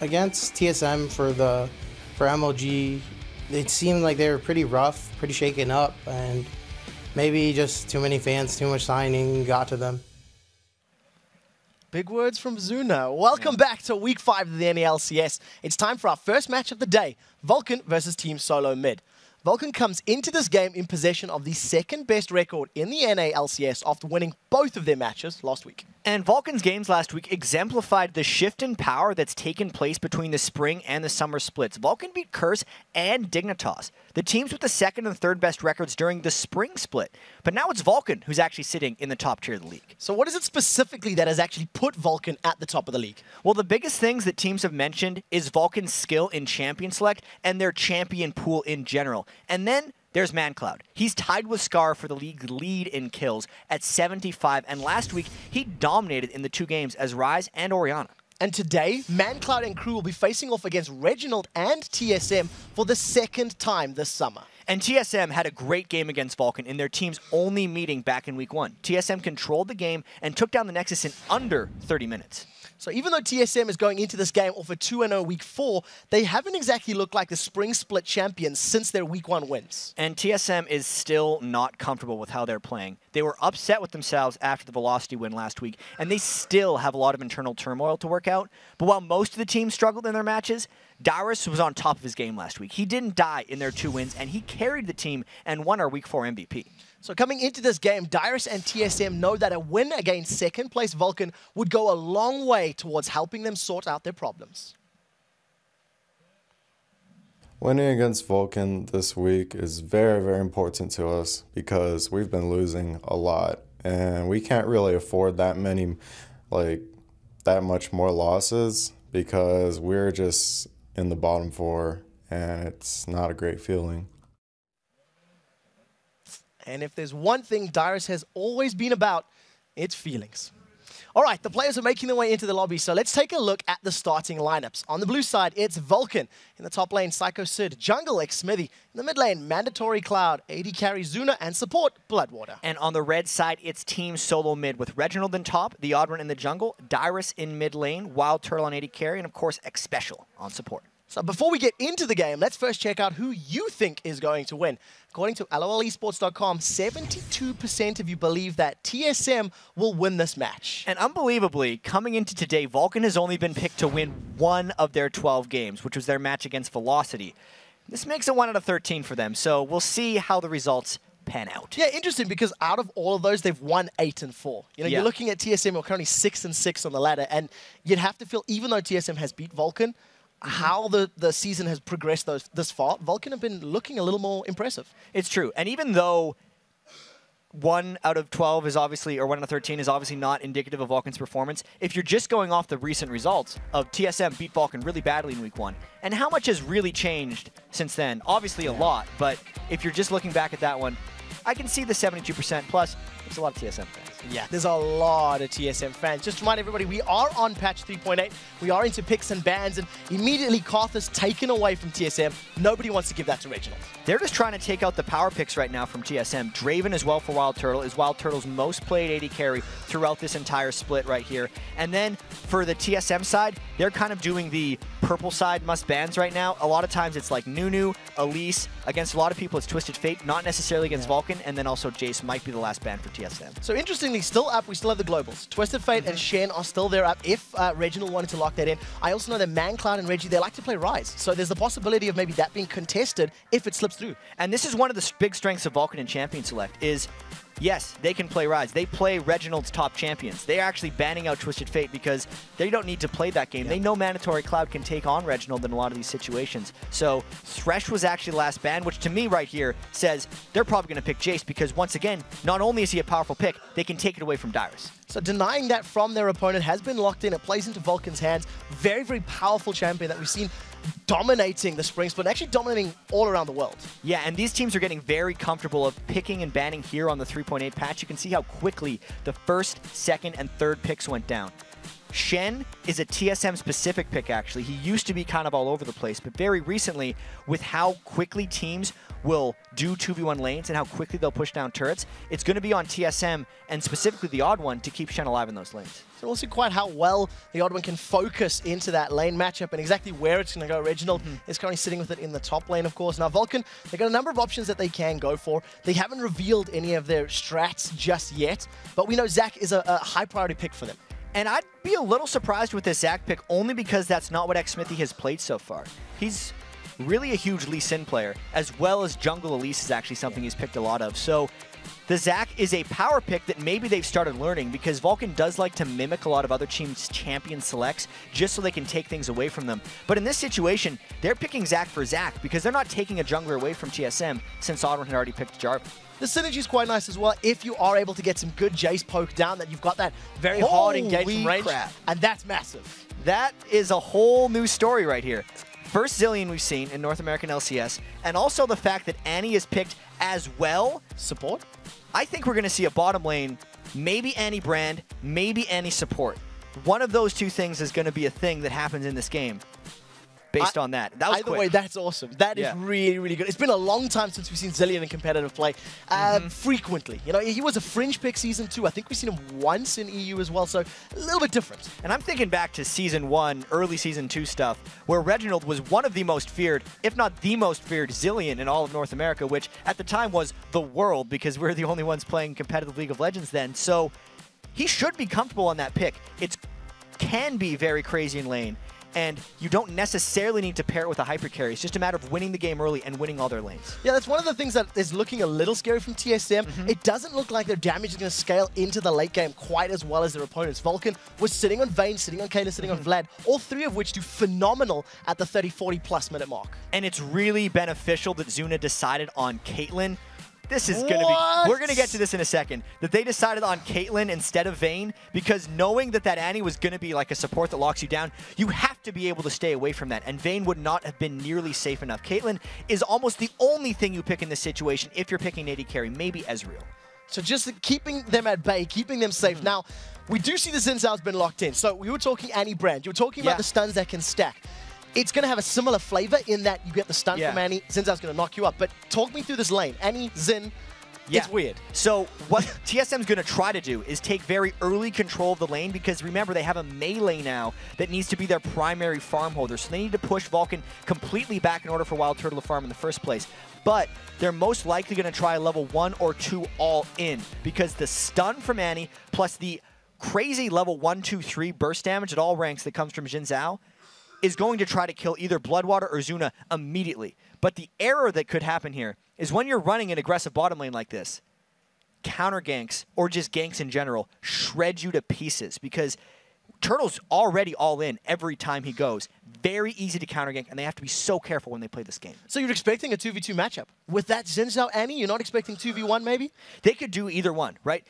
against TSM for MLG, it seemed like they were pretty rough, pretty shaken up, and maybe just too many fans, too much signing got to them. Big words from Zuna. Welcome back to Week 5 of the NA LCS. It's time for our first match of the day, Vulcan versus Team Solo Mid. Vulcan comes into this game in possession of the second best record in the NA LCS after winning both of their matches last week. And Vulcan's games last week exemplified the shift in power that's taken place between the spring and the summer splits. Vulcan beat Curse and Dignitas, the teams with the second and third best records during the spring split. But now it's Vulcan who's actually sitting in the top tier of the league. So what is it specifically that has actually put Vulcan at the top of the league? Well, the biggest things that teams have mentioned is Vulcan's skill in champion select and their champion pool in general. And then there's ManCloud. He's tied with Scar for the league lead in kills at 75, and last week he dominated in the 2 games as Ryze and Orianna. And today, ManCloud and crew will be facing off against Reginald and TSM for the second time this summer. And TSM had a great game against Vulcan in their team's only meeting back in Week 1. TSM controlled the game and took down the Nexus in under 30 minutes. So even though TSM is going into this game off a 2-0 Week 4, they haven't exactly looked like the spring split champions since their Week 1 wins. And TSM is still not comfortable with how they're playing. They were upset with themselves after the Velocity win last week, and they still have a lot of internal turmoil to work out. But while most of the team struggled in their matches, Dyrus was on top of his game last week. He didn't die in their 2 wins, and he carried the team and won our Week 4 MVP. So coming into this game, Dyrus and TSM know that a win against second-place Vulcan would go a long way towards helping them sort out their problems. Winning against Vulcan this week is very, very important to us because we've been losing a lot, and we can't really afford that much more losses because we're just in the bottom 4, and it's not a great feeling. And if there's one thing Dyrus has always been about, it's feelings. All right, the players are making their way into the lobby, so let's take a look at the starting lineups. On the blue side, it's Vulcan. In the top lane, Psycho Sid, Jungle X Smithy. In the mid lane, Mandatory Cloud, AD carry Zuna, and support Bloodwater. And on the red side, it's Team Solo Mid with Reginald in top, the Odd One in the jungle, Dyrus in mid lane, Wild Turtle on AD carry, and of course, X Special on support. So before we get into the game, let's first check out who you think is going to win. According to LOLesports.com, 72% of you believe that TSM will win this match. And unbelievably, coming into today, Vulcan has only been picked to win 1 of their 12 games, which was their match against Velocity. This makes it 1 out of 13 for them, so we'll see how the results pan out. Yeah, interesting, because out of all of those, they've won 8 and 4. You know, you're looking at TSM, who are currently 6 and 6 on the ladder, and you'd have to feel, even though TSM has beat Vulcan, how the season has progressed this far, Vulcan have been looking a little more impressive. It's true. And even though 1 out of 12 is obviously, or 1 out of 13 is obviously not indicative of Vulcan's performance, if you're just going off the recent results of TSM beat Vulcan really badly in Week 1, and how much has really changed since then? Obviously a lot, but if you're just looking back at that one, I can see the 72%, plus there's a lot of TSM fans. Yeah, there's a lot of TSM fans. Just to remind everybody, we are on patch 3.8. We are into picks and bans, and immediately Karth is taken away from TSM. Nobody wants to give that to Reginald. They're just trying to take out the power picks right now from TSM. Draven as well for Wild Turtle is Wild Turtle's most played AD carry throughout this entire split right here. And then for the TSM side, they're kind of doing the purple side must bans right now. A lot of times it's like Nunu, Elise. Against a lot of people, it's Twisted Fate, not necessarily against Vulcan, and then also Jace might be the last ban for TSM. So interestingly, still up, we still have the globals. Twisted Fate and Shen are still there up if Reginald wanted to lock that in. I also know that ManCloud and Reggie, they like to play Ryze. So there's the possibility of maybe that being contested if it slips through. And this is one of the big strengths of Vulcan and Champion Select is, yes, they can play Ryze. They play Reginald's top champions. They're actually banning out Twisted Fate because they don't need to play that game. They know Mandatory Cloud can take on Reginald in a lot of these situations. So Thresh was actually the last ban, which to me right here says they're probably going to pick Jace because once again, not only is he a powerful pick, they can take it away from Dyrus. So denying that from their opponent has been locked in. It plays into Vulcan's hands. Very, very powerful champion that we've seen dominating the spring split, actually dominating all around the world. Yeah, and these teams are getting very comfortable of picking and banning here on the 3.8 patch. You can see how quickly the first, second, and third picks went down. Shen is a TSM-specific pick, actually. He used to be kind of all over the place, but very recently, with how quickly teams will do 2v1 lanes and how quickly they'll push down turrets, it's going to be on TSM, and specifically the Odd One, to keep Shen alive in those lanes. So we'll see quite how well the Odd One can focus into that lane matchup and exactly where it's going to go. Reginald is currently sitting with it in the top lane, of course. Now, Vulcan, they've got a number of options that they can go for. They haven't revealed any of their strats just yet, but we know Zach is a high priority pick for them. And I'd be a little surprised with this Zach pick, only because that's not what xMithy has played so far. He's really a huge Lee Sin player, as well as Jungle Elise is actually something he's picked a lot of. So the Zach is a power pick that maybe they've started learning, because Vulcan does like to mimic a lot of other teams' champion selects just so they can take things away from them. But in this situation, they're picking Zach for Zach because they're not taking a jungler away from TSM, since Odd One had already picked Jarvan. The synergy is quite nice as well if you are able to get some good Jace poke down, that you've got that very hard engage from range, and that's massive. That is a whole new story right here. First Zillion we've seen in North American LCS, and also the fact that Annie is picked as well. Support? I think we're going to see a bottom lane, maybe Annie Brand, maybe Annie support. One of those two things is going to be a thing that happens in this game. Based on that. That was Either quick. way, that's awesome. That is really, really good. It's been a long time since we've seen Zillion in competitive play frequently. You know, he was a fringe pick Season 2. I think we've seen him once in EU as well, so a little bit different. And I'm thinking back to Season 1, early Season 2 stuff, where Reginald was one of the most feared, if not the most feared Zillion in all of North America, which at the time was the world, because we're the only ones playing competitive League of Legends then. So he should be comfortable on that pick. It can be very crazy in lane. And you don't necessarily need to pair it with a hyper carry. It's just a matter of winning the game early and winning all their lanes. Yeah, that's one of the things that is looking a little scary from TSM. It doesn't look like their damage is going to scale into the late game quite as well as their opponents. Vulcan was sitting on Vayne, sitting on Kayla, sitting on Vlad, all three of which do phenomenal at the 30, 40+ minute mark. And it's really beneficial that Zuna decided on Caitlyn. This is going to be... We're going to get to this in a second. That they decided on Caitlyn instead of Vayne, because knowing that Annie was going to be like a support that locks you down, you have to be able to stay away from that. And Vayne would not have been nearly safe enough. Caitlyn is almost the only thing you pick in this situation if you're picking AD carry, maybe Ezreal. So just keeping them at bay, keeping them safe. Now, we do see the Xin Zhao's been locked in. So we were talking Annie Brand. You were talking about the stuns that can stack. It's going to have a similar flavor in that you get the stun from Annie. Xin Zhao's going to knock you up. But talk me through this lane. Annie, Xin, it's weird. So what TSM's going to try to do is take very early control of the lane, because remember, they have a melee now that needs to be their primary farm holder. So they need to push Vulcan completely back in order for Wild Turtle to farm in the first place. But they're most likely going to try level 1 or 2 all in, because the stun from Annie plus the crazy level 1, 2, 3 burst damage at all ranks that comes from Xin Zhao is going to try to kill either Bloodwater or Zuna immediately. But the error that could happen here is when you're running an aggressive bottom lane like this, counter ganks, or just ganks in general, shred you to pieces, because Turtle's already all in every time he goes. Very easy to counter gank, and they have to be so careful when they play this game. So you're expecting a 2v2 matchup. With that Xin Zhao Annie, you're not expecting 2v1 maybe? They could do either one, right?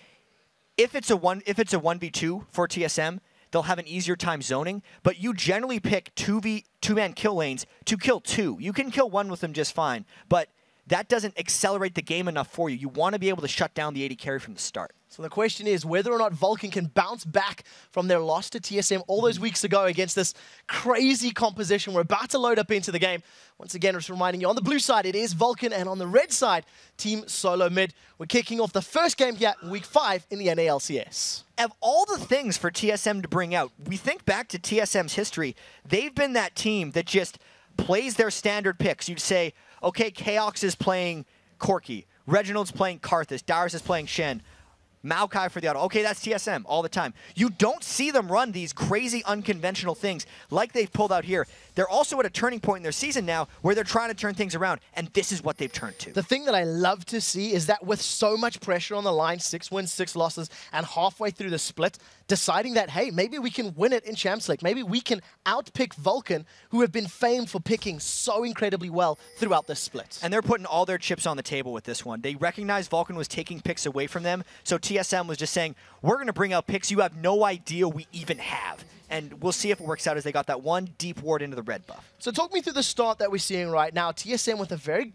If it's a 1v2 for TSM, they'll have an easier time zoning, but you generally pick two-man kill lanes to kill 2. You can kill 1 with them just fine, but that doesn't accelerate the game enough for you. You want to be able to shut down the AD carry from the start. So the question is whether or not Vulcan can bounce back from their loss to TSM all those weeks ago against this crazy composition. We're about to load up into the game. Once again, just reminding you, on the blue side, it is Vulcan, and on the red side, Team Solo Mid. We're kicking off the first game here, Week 5 in the NA LCS. Of all the things for TSM to bring out, we think back to TSM's history. They've been that team that just plays their standard picks. You'd say, okay, Chaos is playing Corki, Reginald's playing Karthus, Darius is playing Shen, Maokai for the auto. Okay, that's TSM all the time. You don't see them run these crazy unconventional things like they've pulled out here. They're also at a turning point in their season now where they're trying to turn things around, and this is what they've turned to. The thing that I love to see is that with so much pressure on the line, 6 wins, 6 losses, and halfway through the split, deciding that, hey, maybe we can win it in Champs League. Maybe we can outpick Vulcan, who have been famed for picking so incredibly well throughout this split. And they're putting all their chips on the table with this one. They recognized Vulcan was taking picks away from them, so TSM was just saying, we're going to bring out picks you have no idea we even have. And we'll see if it works out, as they got that one deep ward into the red buff. So talk me through the start that we're seeing right now. TSM with a very,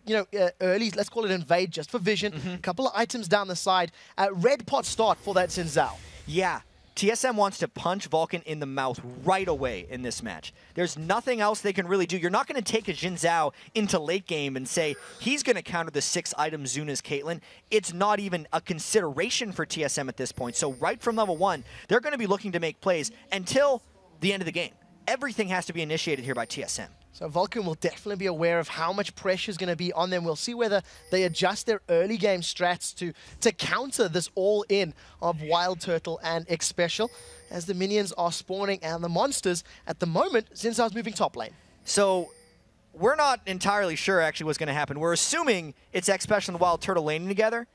early, let's call it invade just for vision. A couple of items down the side. Red pot start for that Xin Zhao. Yeah. TSM wants to punch Vulcan in the mouth right away in this match. There's nothing else they can really do. You're not going to take a Jin Zhao into late game and say he's going to counter the 6-item Zuna's Caitlyn. It's not even a consideration for TSM at this point. So right from level 1, they're going to be looking to make plays until the end of the game. Everything has to be initiated here by TSM. So Vulcan will definitely be aware of how much pressure is going to be on them. We'll see whether they adjust their early game strats to counter this all-in of Wild Turtle and X Special, as the minions are spawning and the monsters. At the moment, Xin Zhao's moving top lane. So we're not entirely sure actually what's going to happen. We're assuming it's X Special and Wild Turtle laning together,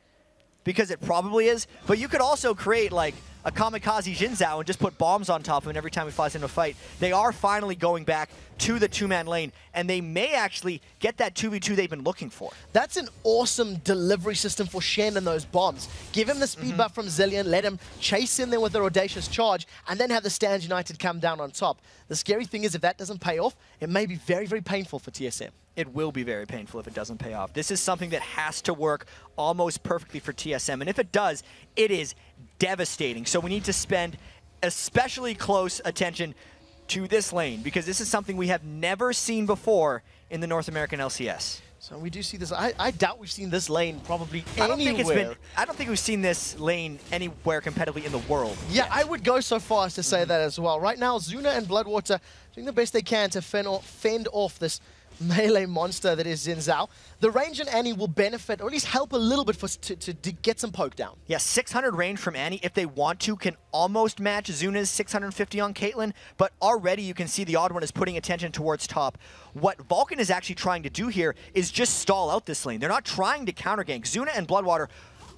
because it probably is. But you could also create like a kamikaze Jin Zhao and just put bombs on top of him every time he flies into a fight. They are finally going back to the 2-man lane, and they may actually get that 2v2 they've been looking for. That's an awesome delivery system for Shen and those bombs. Give him the speed buff from Zillion, let him chase in there with their audacious charge, and then have the Stands United come down on top. The scary thing is, if that doesn't pay off, it may be very, very painful for TSM. It will be very painful if it doesn't pay off. This is something that has to work almost perfectly for TSM, and if it does, it is devastating. So we need to spend especially close attention to this lane, because this is something we have never seen before in the North American LCS. So we do see this. I doubt we've seen this lane probably anywhere. I don't think we've seen this lane anywhere competitively in the world. Yeah, yet. I would go so far as to say that as well. Right now, Zuna and Bloodwater doing the best they can to fend off this melee monster that is Xin Zhao. The range on Annie will benefit, or at least help a little bit to get some poke down. Yeah, 600 range from Annie, if they want to, can almost match Zuna's 650 on Caitlyn, but already you can see the Odd One is putting attention towards top. What Vulcan is actually trying to do here is just stall out this lane. They're not trying to counter gank. Zuna and Bloodwater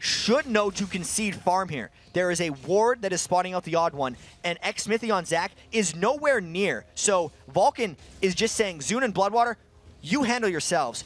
should know to concede farm here. There is a ward that is spotting out the Odd One, and X-Smithy on Zac is nowhere near. So Vulcan is just saying, Zuna and Bloodwater, you handle yourselves.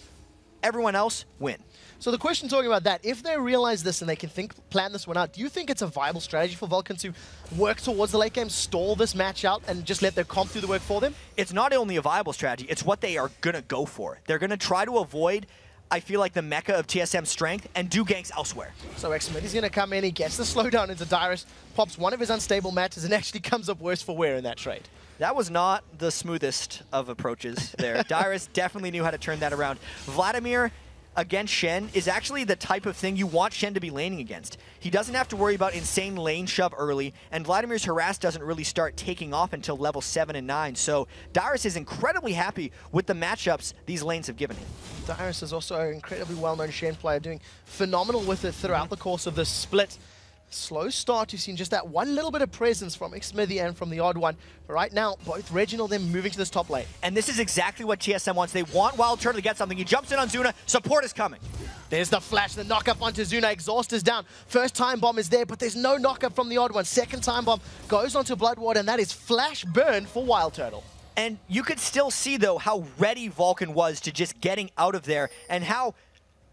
Everyone else, win. So the question talking about that, if they realize this and they can plan this one out, do you think it's a viable strategy for Vulcan to work towards the late game, stall this match out, and just let their comp do the work for them? It's not only a viable strategy, it's what they are going to go for. They're going to try to avoid, I feel like, the mecca of TSM's strength and do ganks elsewhere. So X-Smithy's going to come in, he gets the slowdown into Dyrus, pops one of his unstable matches, and actually comes up worse for wear in that trade. That was not the smoothest of approaches there. Dyrus definitely knew how to turn that around. Vladimir against Shen is actually the type of thing you want Shen to be laning against. He doesn't have to worry about insane lane shove early, and Vladimir's harass doesn't really start taking off until level 7 and 9. So Dyrus is incredibly happy with the matchups these lanes have given him. Dyrus is also an incredibly well-known Shen player, doing phenomenal with it throughout the course of this split. Slow start, you've seen just that one little bit of presence from X-Smithy and from the Odd One. But right now, both Reginald and moving to this top lane. And this is exactly what TSM wants. They want Wild Turtle to get something. He jumps in on Zuna. Support is coming. There's the flash, the knock-up onto Zuna. Exhaust is down. First time bomb is there, but there's no knock-up from the Odd One. Second time bomb goes onto Bloodwater, and that is flash burn for Wild Turtle. And you could still see, though, how ready Vulcan was to just getting out of there, and how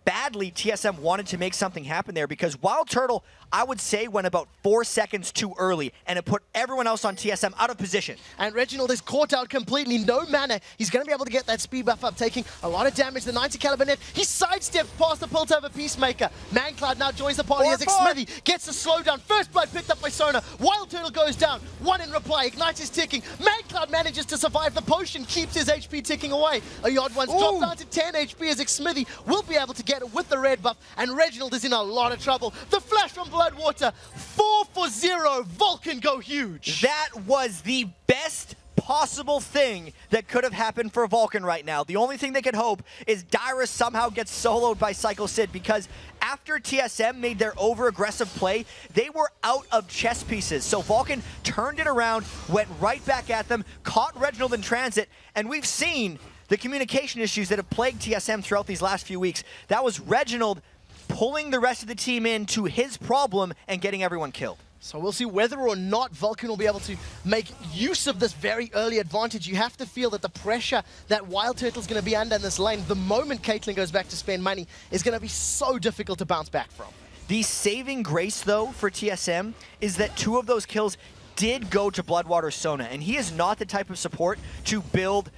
badly TSM wanted to make something happen there, because Wild Turtle, I would say, went about 4 seconds too early, and it put everyone else on TSM out of position. And Reginald is caught out completely, no mana. He's going to be able to get that speed buff up, taking a lot of damage. The 90 caliber net, he sidesteps past the pult over Peacemaker. Mancloud now joins the party as X-Smithy gets the slowdown. First blood picked up by Sona. Wild Turtle goes down, one in reply. Ignite is ticking. Mancloud manages to survive. The potion keeps his HP ticking away. A Odd One's dropped down to 10 HP as X-Smithy will be able to get it with the red buff, and Reginald is in a lot of trouble. The flash from Bloodwater, 4 for 0, Vulcan go huge. That was the best possible thing that could have happened for Vulcan right now. The only thing they could hope is Dyrus somehow gets soloed by Psycho Sid, because after TSM made their over-aggressive play, they were out of chess pieces. So Vulcan turned it around, went right back at them, caught Reginald in transit, and we've seen the communication issues that have plagued TSM throughout these last few weeks. That was Reginald pulling the rest of the team into his problem and getting everyone killed. So we'll see whether or not Vulcan will be able to make use of this very early advantage. You have to feel that the pressure that Wild Turtle's going to be under in this lane, the moment Caitlyn goes back to spend money, is going to be so difficult to bounce back from. The saving grace, though, for TSM is that 2 of those kills did go to Bloodwater Sona, and he is not the type of support to build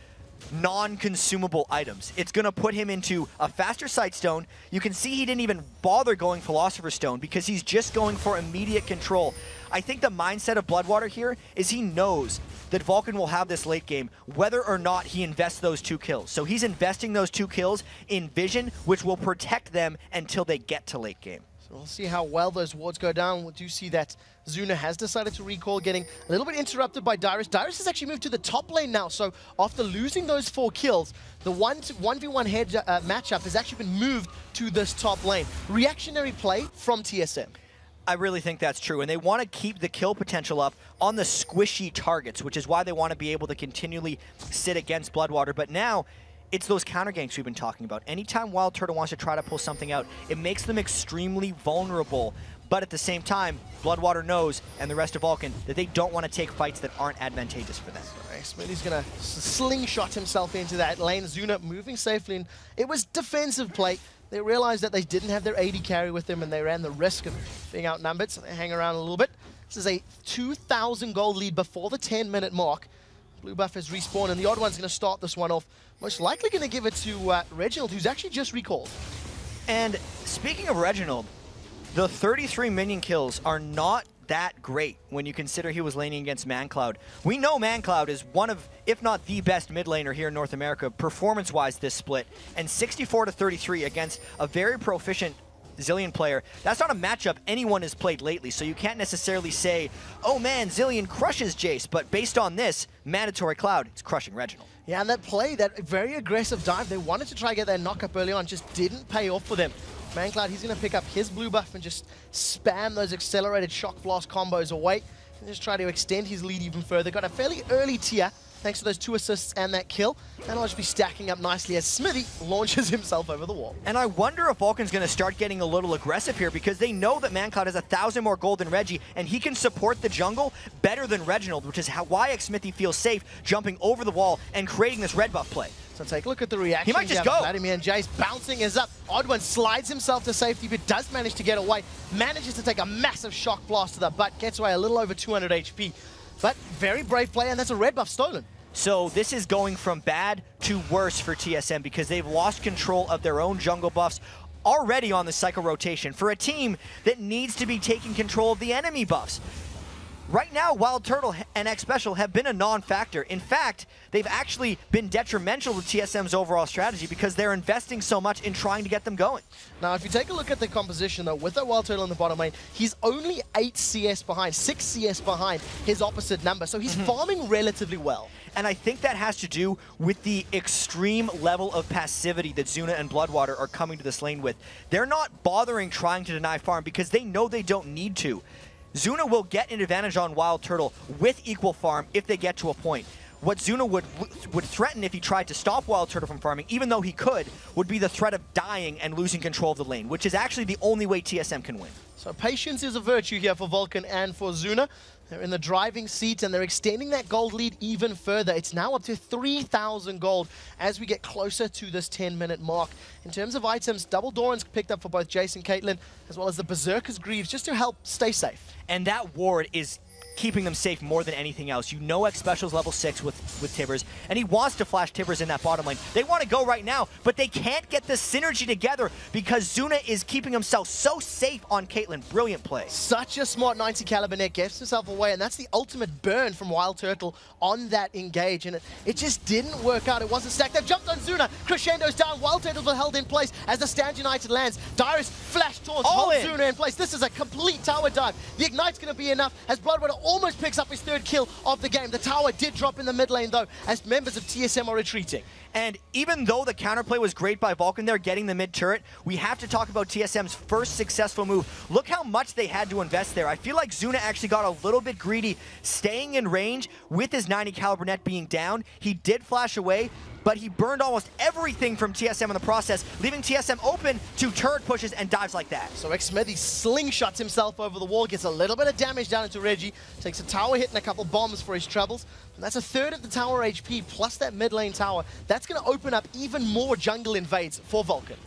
non-consumable items. It's going to put him into a faster Sightstone. You can see he didn't even bother going Philosopher's Stone because he's just going for immediate control. I think the mindset of Bloodwater here is he knows that Vulcan will have this late game, whether or not he invests those 2 kills. So he's investing those 2 kills in vision, which will protect them until they get to late game. So we'll see how well those wards go down. We do see that Zuna has decided to recall, getting a little bit interrupted by Dyrus. Dyrus has actually moved to the top lane now, so after losing those 4 kills, the 1v1 head matchup has actually been moved to this top lane. Reactionary play from TSM. I really think that's true, and they want to keep the kill potential up on the squishy targets, which is why they want to be able to continually sit against Bloodwater. But now, it's those counter ganks we've been talking about. Anytime Wild Turtle wants to try to pull something out, it makes them extremely vulnerable. But at the same time, Bloodwater knows, and the rest of Vulcan, that they don't want to take fights that aren't advantageous for them. Smitty's going to slingshot himself into that lane. Zuna moving safely, and it was defensive play. They realized that they didn't have their AD carry with them, and they ran the risk of being outnumbered, so they hang around a little bit. This is a 2,000 gold lead before the 10-minute mark. Blue buff has respawned, and the odd one's going to start this one off. Most likely going to give it to Reginald, who's actually just recalled. And speaking of Reginald, the 33 minion kills are not that great when you consider he was laning against ManCloud. We know ManCloud is one of, if not the best mid laner here in North America, performance-wise this split. And 64-33 against a very proficient Zilean player, that's not a matchup anyone has played lately, so you can't necessarily say, oh man, Zilean crushes Jace, but based on this, Mandatory Cloud is crushing Reginald. Yeah, and that play, that very aggressive dive, they wanted to try and get that knock-up early on, just didn't pay off for them. ManCloud, he's going to pick up his blue buff and just spam those accelerated shock blast combos away and just try to extend his lead even further. Got a fairly early tier thanks to those 2 assists and that kill, and I'll just be stacking up nicely as Smithy launches himself over the wall. And I wonder if Vulcan's going to start getting a little aggressive here because they know that ManCloud has 1,000 more gold than Reggie, and he can support the jungle better than Reginald, which is why Smithy feels safe jumping over the wall and creating this red buff play. So take a look at the reaction. He might just go. Vladimir and Jace bouncing is up. Oddone slides himself to safety, but does manage to get away. Manages to take a massive shock blast to the butt. Gets away a little over 200 HP. But very brave play, and that's a red buff stolen. So this is going from bad to worse for TSM because they've lost control of their own jungle buffs already on the cycle rotation for a team that needs to be taking control of the enemy buffs. Right now, Wild Turtle and X Special have been a non-factor. In fact, they've actually been detrimental to TSM's overall strategy because they're investing so much in trying to get them going. Now, if you take a look at the composition, though, with that Wild Turtle in the bottom lane, he's only 8 CS behind, 6 CS behind his opposite number, so he's farming relatively well. And I think that has to do with the extreme level of passivity that Zuna and Bloodwater are coming to this lane with. They're not bothering trying to deny farm because they know they don't need to. Zuna will get an advantage on Wild Turtle with equal farm if they get to a point. What Zuna would threaten if he tried to stop Wild Turtle from farming, even though he could, would be the threat of dying and losing control of the lane, which is actually the only way TSM can win. So patience is a virtue here for Vulcan and for Zuna. They're in the driving seat, and they're extending that gold lead even further. It's now up to 3,000 gold as we get closer to this 10-minute mark. In terms of items, Double Doran's picked up for both Jace and Caitlyn, as well as the Berserker's Greaves, just to help stay safe. And that ward is keeping them safe more than anything else. You know X Special's level 6 with Tibbers, and he wants to flash Tibbers in that bottom lane. They want to go right now, but they can't get the synergy together because Zuna is keeping himself so safe on Caitlyn. Brilliant play. Such a smart 90 caliber net, gets himself away, and that's the ultimate burn from Wild Turtle on that engage, and it just didn't work out. It wasn't stacked. They've jumped on Zuna. Crescendo's down. Wild Turtles are held in place as the Stand United lands. Dyrus flash taunts, holds Zuna in place. This is a complete tower dive. The Ignite's going to be enough as Bloodwater almost picks up his 3rd kill of the game. The tower did drop in the mid lane, though, as members of TSM are retreating. And even though the counterplay was great by Vulcan there, getting the mid turret, we have to talk about TSM's first successful move. Look how much they had to invest there. I feel like Zuna actually got a little bit greedy, staying in range with his 90 caliber net being down. He did flash away, but he burned almost everything from TSM in the process, leaving TSM open to turret pushes and dives like that. So Xmethy slingshots himself over the wall, gets a little bit of damage down into Reggie, takes a tower hit and a couple bombs for his troubles, and that's a 1/3 of the tower HP plus that mid lane tower. That's going to open up even more jungle invades for Vulcan.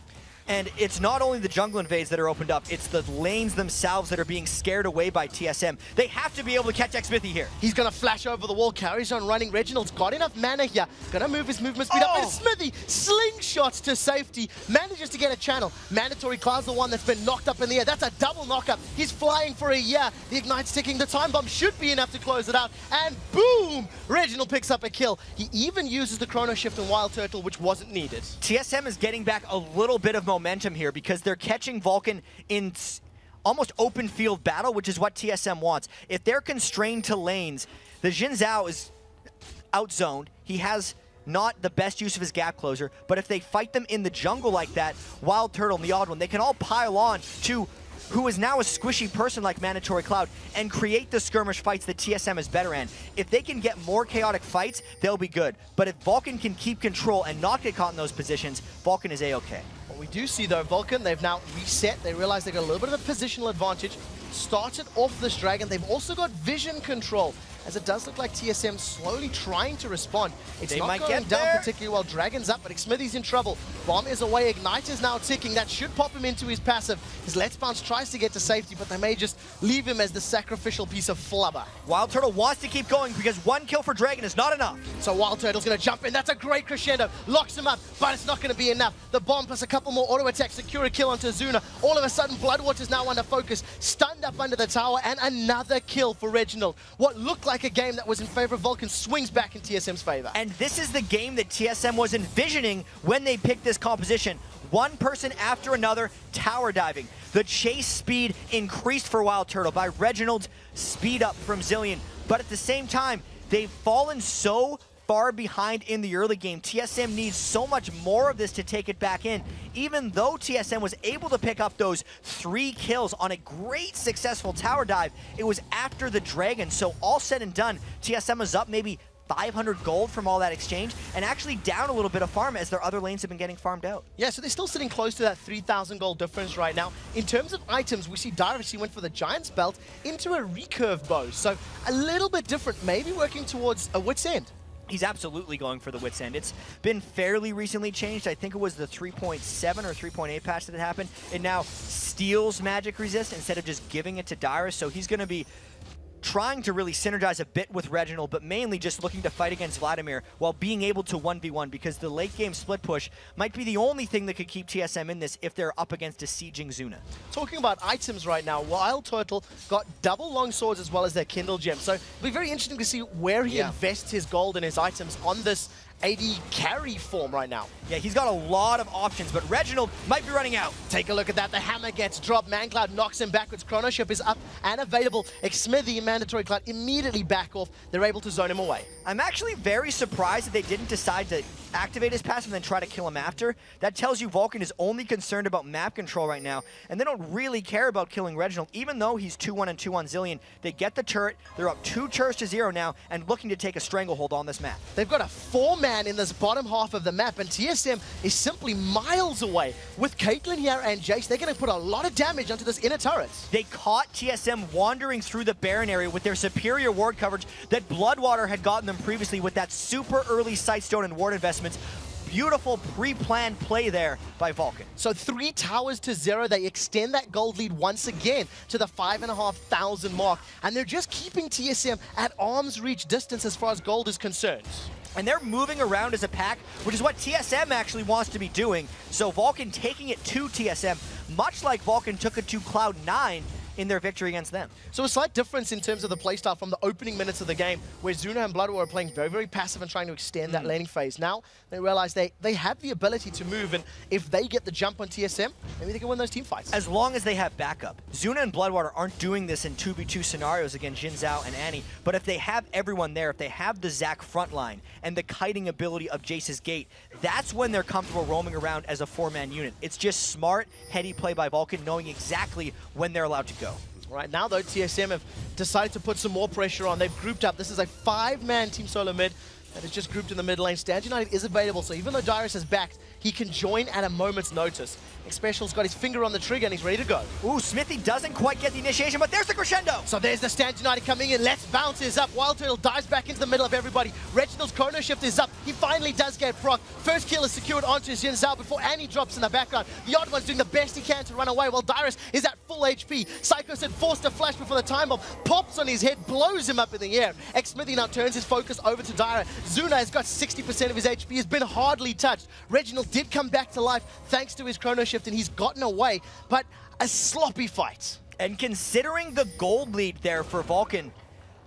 And it's not only the jungle invades that are opened up, it's the lanes themselves that are being scared away by TSM. They have to be able to catch Xmithy here. He's going to flash over the wall, carries on running. Reginald's got enough mana here. Going to move his movement speed up. And Smithy slingshots to safety. Manages to get a channel. Mandatory Cloud's the one that's been knocked up in the air. That's a double knockup. He's flying for a year. The Ignite's ticking. The time bomb should be enough to close it out. And boom! Reginald picks up a kill. He even uses the Chrono Shift and Wild Turtle, which wasn't needed. TSM is getting back a little bit of momentum here because they're catching Vulcan in almost open field battle, which is what TSM wants. If they're constrained to lanes, the Jin Zhao is outzoned. He has not the best use of his gap closer, but if they fight them in the jungle like that, Wild Turtle and the Odd One, they can all pile on to who is now a squishy person like Mandatory Cloud and create the skirmish fights that TSM is better in. If they can get more chaotic fights, they'll be good. But if Vulcan can keep control and not get caught in those positions, Vulcan is A-okay. What we do see though, Vulcan, they've now reset. They realize they've got a little bit of a positional advantage. Started off this Dragon. They've also got vision control, as it does look like TSM slowly trying to respond. It's not going down particularly well. Dragon's up, but Xmithy's in trouble. Bomb is away. Ignite is now ticking. That should pop him into his passive. His Let's Bounce tries to get to safety, but they may just leave him as the sacrificial piece of flubber. Wild Turtle wants to keep going because one kill for Dragon is not enough. So Wild Turtle's going to jump in. That's a great crescendo. Locks him up, but it's not going to be enough. The bomb plus a couple more auto attacks secure a kill onto Zuna. All of a sudden, Bloodwater's now under focus. Stunned up under the tower, and another kill for Reginald. What looked like a game that was in favor of Vulcan swings back in TSM's favor. And this is the game that TSM was envisioning when they picked this composition. One person after another, tower diving. The chase speed increased for Wild Turtle by Reginald's speed up from Zillion. But at the same time, they've fallen so far behind in the early game. TSM needs so much more of this to take it back in. Even though TSM was able to pick up those 3 kills on a great successful tower dive, it was after the Dragon. So all said and done, TSM is up maybe 500 gold from all that exchange, and actually down a little bit of farm as their other lanes have been getting farmed out. Yeah, so they're still sitting close to that 3,000 gold difference right now. In terms of items, we see Dyrus, he went for the Giant's Belt into a recurve bow. So a little bit different, maybe working towards a Wit's End. He's absolutely going for the Wit's End. It's been fairly recently changed. I think it was the 3.7 or 3.8 patch that it happened. It now steals magic resist instead of just giving it to Dyrus, so he's going to be trying to really synergize a bit with Reginald, but mainly just looking to fight against Vladimir while being able to 1v1, because the late game split push might be the only thing that could keep TSM in this if they're up against a sieging Zuna. Talking about items right now, Wild Turtle got double long swords as well as their Kindle gem, so it'll be very interesting to see where he invests his gold and his items on this AD carry form right now. Yeah, he's got a lot of options, but Reginald might be running out. Take a look at that. The hammer gets dropped. ManCloud knocks him backwards. Chrono Ship is up and available. Xmithy and Mandatory Cloud immediately back off. They're able to zone him away. I'm actually very surprised that they didn't decide to activate his passive and then try to kill him after. That tells you Vulcan is only concerned about map control right now, and they don't really care about killing Reginald, even though he's 2-1 and 2 on Zillion. They get the turret. They're up 2 turrets to 0 now and looking to take a stranglehold on this map. They've got a 4-man in this bottom half of the map, and TSM is simply miles away. With Caitlyn here and Jace, they're going to put a lot of damage onto this inner turret. They caught TSM wandering through the Baron area with their superior ward coverage that Bloodwater had gotten them previously with that super early Sightstone and ward investments. Beautiful pre-planned play there by Vulcan. So 3 towers to 0. They extend that gold lead once again to the 5,500 mark. And they're just keeping TSM at arm's reach distance as far as gold is concerned. And they're moving around as a pack, which is what TSM actually wants to be doing. So Vulcan taking it to TSM, much like Vulcan took it to Cloud9 in their victory against them. So a slight difference in terms of the playstyle from the opening minutes of the game, where Zuna and Bloodwater are playing very, very passive and trying to extend that laning phase. Now they realize they have the ability to move, and if they get the jump on TSM, maybe they can win those team fights. As long as they have backup. Zuna and Bloodwater aren't doing this in 2v2 scenarios against Jin Zhao and Annie, but if they have everyone there, if they have the Zac frontline and the kiting ability of Jace's Gate, that's when they're comfortable roaming around as a 4-man unit. It's just smart, heady play by Vulcan, knowing exactly when they're allowed to go. Right now, though, TSM have decided to put some more pressure on. They've grouped up. This is a 5-man Team Solo mid that is just grouped in the mid lane. Stand United is available, so even though Dyrus is backed, he can join at a moment's notice. Xspecial's got his finger on the trigger and he's ready to go. Ooh, Smithy doesn't quite get the initiation, but there's the crescendo! So there's the Stand United coming in. Let's bounce is up. Wild Turtle dives back into the middle of everybody. Reginald's Chrono Shift is up. He finally does get proc. First kill is secured onto Jin Zhao before Annie drops in the background. The Odd One's doing the best he can to run away while Dyrus is at full HP. Psycho said forced a flash before the time bomb. Pops on his head, blows him up in the air. X-Smithy now turns his focus over to Dyra. Zuna has got 60% of his HP, has been hardly touched. Reginald did come back to life thanks to his Chrono Shift, and he's gotten away, but a sloppy fight. And considering the gold lead there for Vulcan,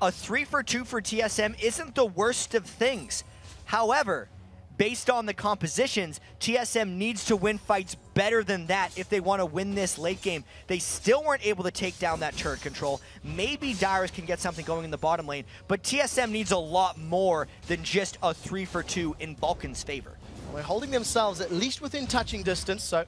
a 3-for-2 for TSM isn't the worst of things. However, based on the compositions, TSM needs to win fights better than that if they want to win this late game. They still weren't able to take down that turret control. Maybe Dyrus can get something going in the bottom lane, but TSM needs a lot more than just a 3-for-2 in Vulcan's favor. They're holding themselves at least within touching distance, so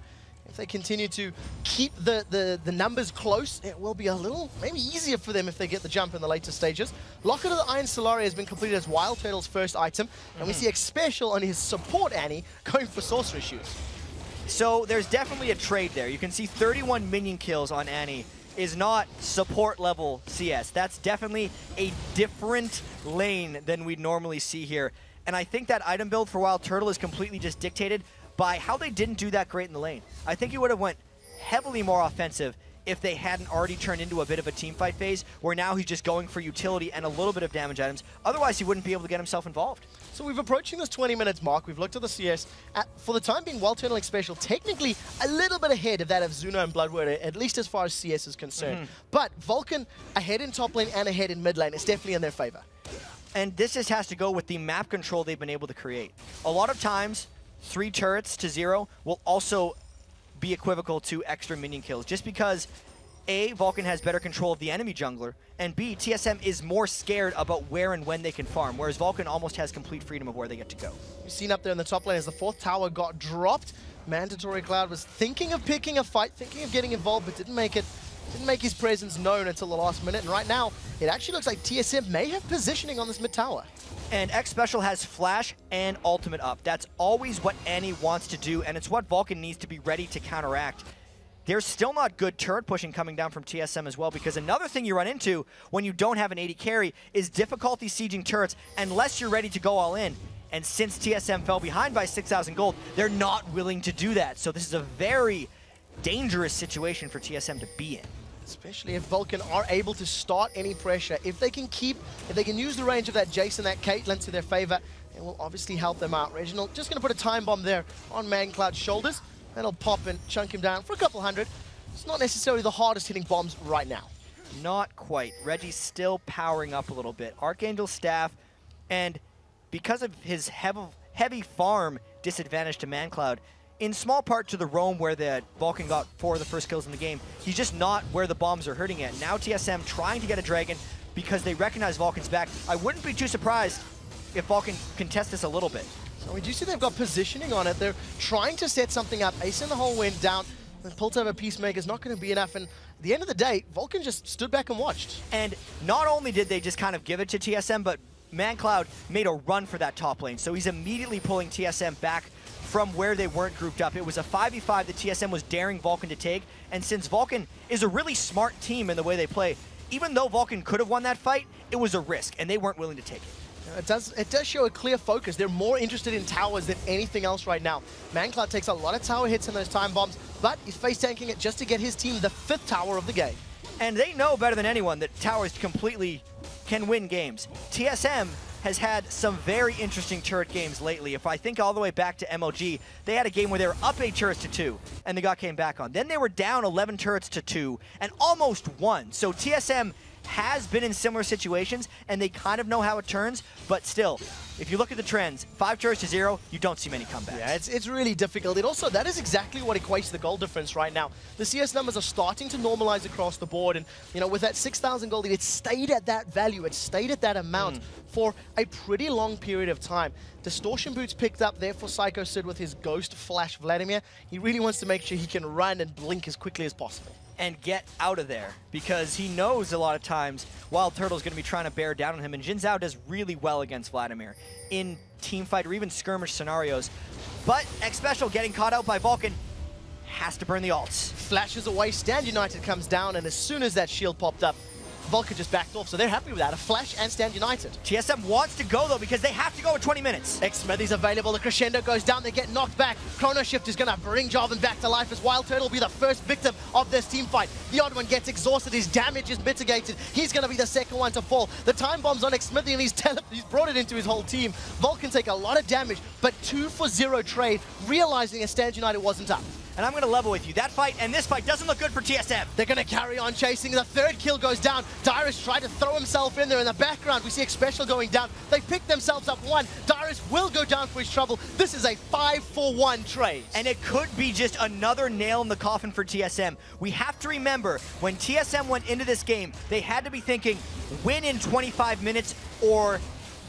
if they continue to keep the numbers close, it will be a little, maybe easier for them if they get the jump in the later stages. Locket of the Iron Solaria has been completed as Wild Turtle's first item, and we see X Special on his support Annie going for Sorcerer Shoes. So there's definitely a trade there. You can see 31 minion kills on Annie is not support level CS. That's definitely a different lane than we'd normally see here. And I think that item build for Wild Turtle is completely just dictated by how they didn't do that great in the lane. I think he would have went heavily more offensive if they hadn't already turned into a bit of a team fight phase, where now he's just going for utility and a little bit of damage items. Otherwise, he wouldn't be able to get himself involved. So we've approaching this 20 minutes mark. We've looked at the CS. For the time being, Wild Turtle X Special technically a little bit ahead of that of Zuna and Bloodword, at least as far as CS is concerned. But Vulcan ahead in top lane and ahead in mid lane. It's definitely in their favor. And this just has to go with the map control they've been able to create. A lot of times, 3 turrets to 0 will also be equivocal to extra minion kills, just because A, Vulcan has better control of the enemy jungler, and B, TSM is more scared about where and when they can farm, whereas Vulcan almost has complete freedom of where they get to go. You've seen up there in the top lane as the 4th tower got dropped. Mandatory Cloud was thinking of picking a fight, thinking of getting involved, but didn't make it. Didn't make his presence known until the last minute, and right now, it actually looks like TSM may have positioning on this mid tower. And X Special has Flash and Ultimate up. That's always what Annie wants to do, and it's what Vulcan needs to be ready to counteract. There's still not good turret pushing coming down from TSM as well, because another thing you run into when you don't have an AD carry is difficulty sieging turrets unless you're ready to go all in. And since TSM fell behind by 6,000 gold, they're not willing to do that. So this is a very dangerous situation for TSM to be in. Especially if Vulcan are able to start any pressure. If they can use the range of that Jason, that Caitlyn to their favor, it will obviously help them out. Reginald just going to put a time bomb there on Mancloud's shoulders. That'll pop and chunk him down for a couple hundred. It's not necessarily the hardest hitting bombs right now. Not quite. Reggie's still powering up a little bit. Archangel Staff, and because of his heavy farm disadvantage to Mancloud, in small part to the roam where the Vulcan got 4 of the first kills in the game, he's just not where the bombs are hurting at. Now TSM trying to get a Dragon because they recognize Vulcan's back. I wouldn't be too surprised if Vulcan contest this a little bit. So we do see they've got positioning on it. They're trying to set something up. Ace in the hole went down. The pull to have a Peacemaker is not going to be enough. And at the end of the day, Vulcan just stood back and watched. And not only did they just kind of give it to TSM, but Mancloud made a run for that top lane. So he's immediately pulling TSM back from where they weren't grouped up. It was a 5v5 that TSM was daring Vulcan to take, and since Vulcan is a really smart team in the way they play, even though Vulcan could have won that fight, it was a risk, and they weren't willing to take it. It does show a clear focus. They're more interested in towers than anything else right now. Mancloud takes a lot of tower hits in those time bombs, but he's face tanking it just to get his team the 5th tower of the game. And they know better than anyone that towers completely can win games. TSM has had some very interesting turret games lately. If I think all the way back to MLG, they had a game where they were up 8 turrets to 2, and they came back on. Then they were down 11 turrets to 2, and almost won. So TSM has been in similar situations, and they kind of know how it turns, but still, if you look at the trends, 5 turrets to 0, you don't see many comebacks. Yeah, it's really difficult. It also, that is exactly what equates to the gold difference right now. The CS numbers are starting to normalize across the board, and you know, with that 6,000 gold, it stayed at that value, it stayed at that amount for a pretty long period of time. Distortion Boots picked up there for Psycho Sid with his Ghost Flash Vladimir. He really wants to make sure he can run and blink as quickly as possible. And get out of there, because he knows a lot of times Wild Turtle's going to be trying to bear down on him, and Jin Zhao does really well against Vladimir in teamfight or even skirmish scenarios. But X Special getting caught out by Vulcan has to burn the ults. Flashes away, Stand United comes down, and as soon as that shield popped up, Vulcan just backed off, so they're happy with that. A flash and stand united. TSM wants to go, though, because they have to go at 20 minutes. Xsmithy's available. The crescendo goes down. They get knocked back. Chrono Shift is going to bring Jarvan back to life as Wild Turtle will be the first victim of this team fight. The odd one gets exhausted. His damage is mitigated. He's going to be the second one to fall. The time bomb's on Xsmithy, and he's brought it into his whole team. Vulcan take a lot of damage, but 2-for-0 trade, realizing a stand united wasn't up. And I'm going to level with you. That fight and this fight doesn't look good for TSM. They're going to carry on chasing. The third kill goes down. Dyrus tried to throw himself in there. In the background, we see Special going down. They pick themselves up one. Dyrus will go down for his trouble. This is a 5-for-1 trade. And it could be just another nail in the coffin for TSM. We have to remember, when TSM went into this game, they had to be thinking, win in 25 minutes or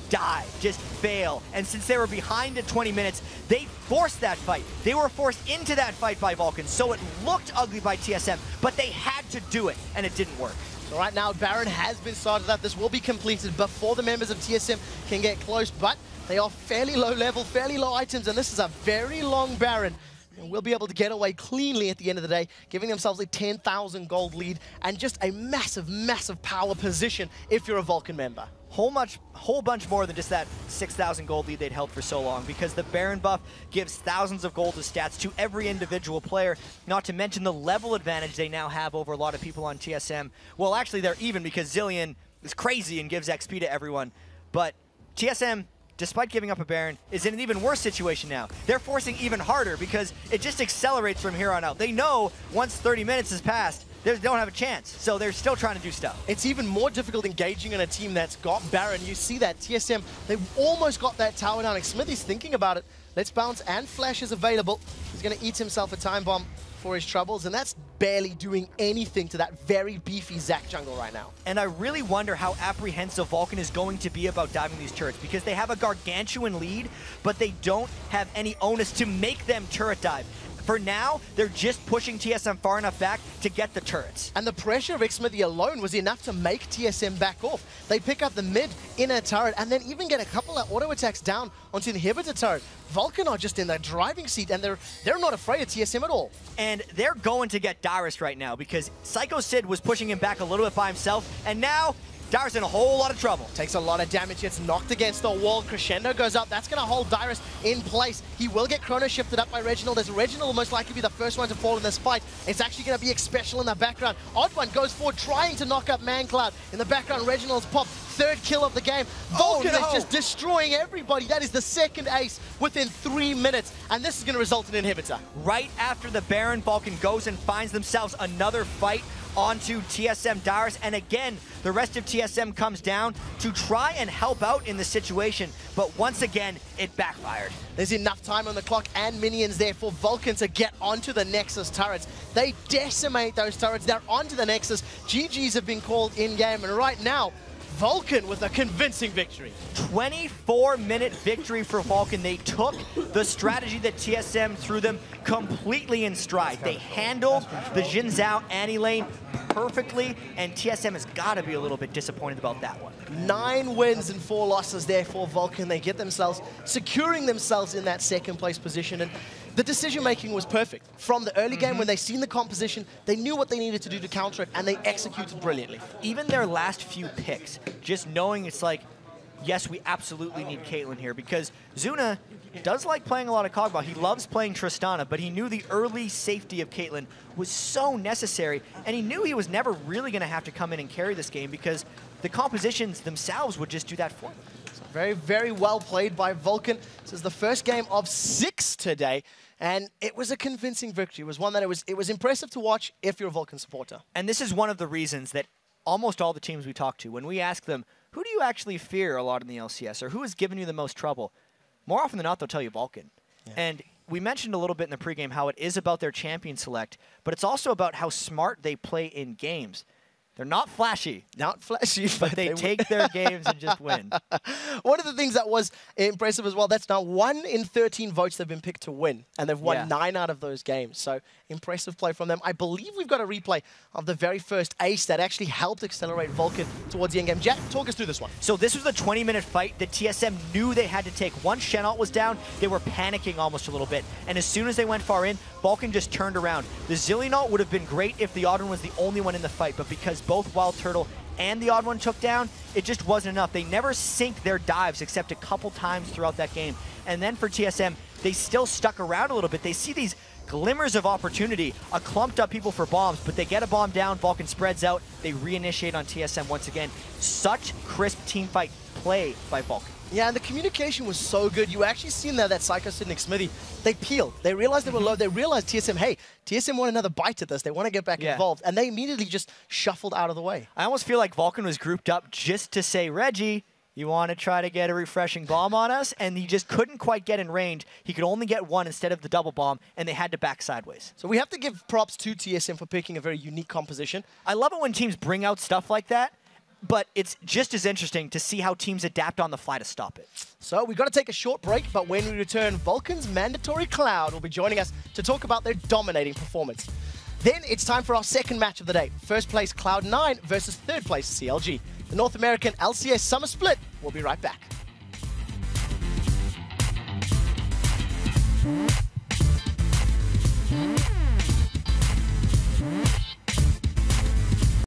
die, just fail. And since they were behind at 20 minutes, they forced that fight. They were forced into that fight by Vulcan, so it looked ugly by TSM, but they had to do it, and it didn't work. So right now, Baron has been started up. This will be completed before the members of TSM can get close, but they are fairly low level, fairly low items, and this is a very long Baron. And we'll be able to get away cleanly at the end of the day, giving themselves a 10,000 gold lead and just a massive, massive power position if you're a Vulcan member. Whole bunch more than just that 6,000 gold lead they'd held for so long, because the Baron buff gives thousands of gold as stats to every individual player, not to mention the level advantage they now have over a lot of people on TSM. Well, actually, they're even because Zilean is crazy and gives XP to everyone, but TSM, despite giving up a Baron, is in an even worse situation now. They're forcing even harder because it just accelerates from here on out. They know once 30 minutes has passed, they don't have a chance, so they're still trying to do stuff. It's even more difficult engaging in a team that's got Baron. You see that TSM, they almost got that tower down. Smithy's thinking about it. Let's bounce, and Flash is available. He's going to eat himself a time bomb for his troubles, and that's barely doing anything to that very beefy Zac jungle right now. And I really wonder how apprehensive Vulcan is going to be about diving these turrets, because they have a gargantuan lead, but they don't have any onus to make them turret dive. For now, they're just pushing TSM far enough back to get the turrets. And the pressure of Xsmithy alone was enough to make TSM back off. They pick up the mid inner turret and then even get a couple of auto attacks down onto the inhibitor turret. Vulcan are just in the driving seat, and they're not afraid of TSM at all. And they're going to get Dyrus right now, because Psycho Sid was pushing him back a little bit by himself, and now Dyrus in a whole lot of trouble. Takes a lot of damage, gets knocked against the wall. Crescendo goes up. That's going to hold Dyrus in place. He will get chrono shifted up by Reginald, as Reginald will most likely be the first one to fall in this fight. It's actually going to be Special in the background. Odd One goes forward, trying to knock up ManCloud. In the background, Reginald's popped. Third kill of the game. Vulcan is just destroying everybody. That is the second ace within 3 minutes, and this is going to result in an inhibitor. Right after the Baron, Vulcan goes and finds themselves another fight onto TSM Dyrus, and again, the rest of TSM comes down to try and help out in the situation, but once again, it backfired. There's enough time on the clock and minions there for Vulcan to get onto the Nexus turrets. They decimate those turrets. They're onto the Nexus. GGs have been called in-game, and right now, Vulcan with a convincing victory. 24-minute victory for Vulcan. They took the strategy that TSM threw them completely in stride. They handled the Jin Zhao Annie lane perfectly, and TSM has got to be a little bit disappointed about that one. 9 wins and 4 losses there for Vulcan. They get themselves, securing themselves in that second place position, and the decision-making was perfect. From the early game, when they seen the composition, they knew what they needed to do to counter it, and they executed brilliantly. Even their last few picks, just knowing it's like, yes, we absolutely need Caitlyn here, because Zuna does like playing a lot of Kogbal. He loves playing Tristana, but he knew the early safety of Caitlyn was so necessary, and he knew he was never really going to have to come in and carry this game, because the compositions themselves would just do that for them. Very, very well played by Vulcan. This is the first game of 6 today, and it was a convincing victory. It was one that it was impressive to watch if you're a Vulcan supporter. And this is one of the reasons that almost all the teams we talk to, when we ask them, who do you actually fear a lot in the LCS, or who has given you the most trouble, more often than not, they'll tell you Vulcan. Yeah. And we mentioned a little bit in the pregame how it is about their champion select, but it's also about how smart they play in games. They're not flashy. Not flashy, but they take their games and just win. One of the things that was impressive as well, that's now 1 in 13 votes they've been picked to win, and they've won 9 out of those games. So impressive play from them. I believe we've got a replay of the very first ace that actually helped accelerate Vulcan towards the end game. Jack, talk us through this one. So this was a 20-minute fight that TSM knew they had to take. Once Shenalt was down, they were panicking almost a little bit. And as soon as they went far in, Vulcan just turned around. The Zilean ult would have been great if the Odd One was the only one in the fight, but because both Wild Turtle and the odd one took down, it just wasn't enough. They never synced their dives except a couple times throughout that game. And then for TSM, they still stuck around a little bit. They see these glimmers of opportunity, a clumped up people for bombs, but they get a bomb down, Vulcan spreads out, they reinitiate on TSM once again. Such crisp teamfight play by Vulcan. Yeah, and the communication was so good. You actually seen that Psycho Sid and Smithy, they peeled. They realized they were low. They realized TSM, hey, TSM want another bite at this. They want to get back involved. And they immediately just shuffled out of the way. I almost feel like Vulcan was grouped up just to say, Reggie, you want to try to get a refreshing bomb on us? And he just couldn't quite get in range. He could only get one instead of the double bomb, and they had to back sideways. So we have to give props to TSM for picking a very unique composition. I love it when teams bring out stuff like that, but it's just as interesting to see how teams adapt on the fly to stop it. So we've got to take a short break, but when we return, Vulcan's mandatory Cloud will be joining us to talk about their dominating performance. Then it's time for our second match of the day. First place Cloud9 versus third place CLG. The North American LCS Summer Split. We'll be right back.